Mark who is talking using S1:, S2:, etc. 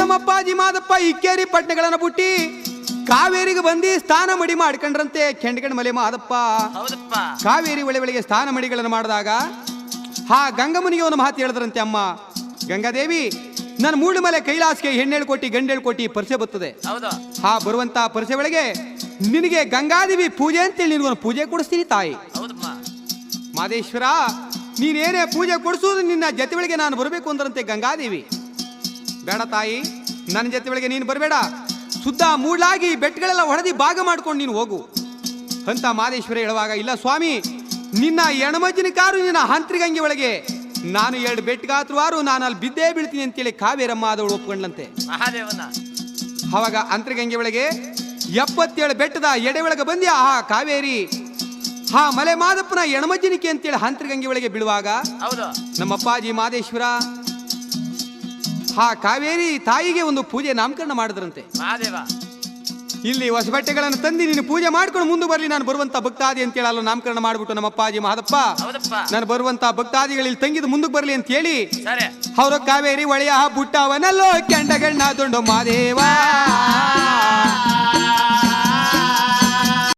S1: ನಮ್ಮಪ್ಪಾಜಿ ಮಾದಪ್ಪ ಇಕ್ಕೇರಿ ಪಟ್ಟಣಗಳನ್ನ ಬುಟ್ಟಿ ಕಾವೇರಿಗೆ ಬಂದು ಸ್ನಾನ ಮಡಿ ಮಾಡ್ಕೊಂಡ್ರಂತೆ. ಕೆಂಡಗಣ ಮಲೆ ಮಾದಪ್ಪ ಕಾವೇರಿ ಒಳೆಗಳಿಗೆ ಸ್ನಾನ ಮಡಿಗಳನ್ನು ಮಾಡಿದಾಗ ಹಾ ಗಂಗಮ್ಮನಿಗೆ ಒಂದು ಮಾತು ಹೇಳಿದ್ರಂತೆ. ಅಮ್ಮ ಗಂಗಾದೇವಿ, ನನ್ನ ಮೂಳು ಮಲೆ ಕೈಲಾಸಕ್ಕೆ ಹೆಣ್ಣೇಳು ಕೋಟಿ ಗಂಡೇಳು ಕೋಟಿ ಪರಿಚಯ ಬರ್ತದೆ. ಹಾ ಬರುವಂತ ಪರಿಚಯ ಒಳಗೆ ನಿನಗೆ ಗಂಗಾದೇವಿ ಪೂಜೆ ಅಂತೇಳಿ ನಿನಗೊಂದು ಪೂಜೆ ಕೊಡಿಸ್ತೀನಿ ತಾಯಿ. ಮಾದೇಶ್ವರ, ನೀನೇನೇ ಪೂಜೆ ಕೊಡಿಸೋದು ನಿನ್ನ ಜೊತೆ ಒಳಗೆ ನಾನು ಬರಬೇಕು ಅಂದ್ರಂತೆ ಗಂಗಾದೇವಿ. ಬೇಡ ತಾಯಿ, ನನ್ನ ಜೊತೆ ಒಳಗೆ ನೀನು ಬರಬೇಡ, ಸುದ್ದ ಮೂಡ್ಲಾಗಿ ಬೆಟ್ಟಗಳೆಲ್ಲ ಹೊಡೆದಿ ಭಾಗ ಮಾಡ್ಕೊಂಡು ನೀನು ಹೋಗು ಅಂತ ಮಾದೇಶ್ವರ ಹೇಳುವಾಗ, ಇಲ್ಲ ಸ್ವಾಮಿ, ನಿನ್ನ ಎಣಮಜ್ಜಿನ ಕಾರು ನಿನ್ನ ಹಂತ್ರಿಗಂಗೆ ಒಳಗೆ ನಾನು 2 ಬೆಟ್ಟಗಾತ್ರವಾರು ನಾನು ಅಲ್ಲಿ ಬಿದ್ದೇ ಬೀಳ್ತೀನಿ ಅಂತೇಳಿ ಕಾವೇರಮ್ಮ ಆದವಳು ಒಪ್ಕೊಂಡ್ಲಂತೆ. ಅವಾಗ ಅಂತರಿಗಂಗೆ ಒಳಗೆ 77 ಬೆಟ್ಟದ ಎಡೆ ಒಳಗೆ ಬಂದಿ ಆ ಕಾವೇರಿ ಹಾ ಮಲೆ ಮಾದಪ್ಪನ ಎಣಮಜ್ಜಿನಿಕೆ ಅಂತೇಳಿ ಹಂತ್ರಿಗಂಗೆ ಒಳಗೆ ಬೀಳುವಾಗ ನಮ್ಮಪ್ಪಾಜಿ ಮಾದೇಶ್ವರ ಹಾ ಕಾವೇರಿ ತಾಯಿಗೆ ಒಂದು ಪೂಜೆ ನಾಮಕರಣ ಮಾಡಿದ್ರಂತೆ. ಇಲ್ಲಿ ಹೊಸ ಬಟ್ಟೆಗಳನ್ನು ತಂದು ನೀನು ಪೂಜೆ ಮಾಡ್ಕೊಂಡು ಮುಂದೆ ಬರ್ಲಿ, ನಾನು ಬರುವಂತ ಭಕ್ತಾದಿ ಅಂತೇಳಿ ಅಲ್ಲ ನಾಮಕರಣ ಮಾಡ್ಬಿಟ್ಟು ನಮ್ಮಪ್ಪಾಜಿ ಮಹದಪ್ಪ ನಾನು ಬರುವಂತ ಭಕ್ತಾದಿಗಳಲ್ಲಿ ತಂಗಿದು ಮುಂದಕ್ಕೆ ಬರ್ಲಿ ಅಂತ ಹೇಳಿ ಅವರು ಕಾವೇರಿ ಒಳೆಯ ಬುಟ್ಟವನಲ್ಲೋ ಕೆಂಡಗಣ್ಣ ದೊಂಡು ಮಾದೇವ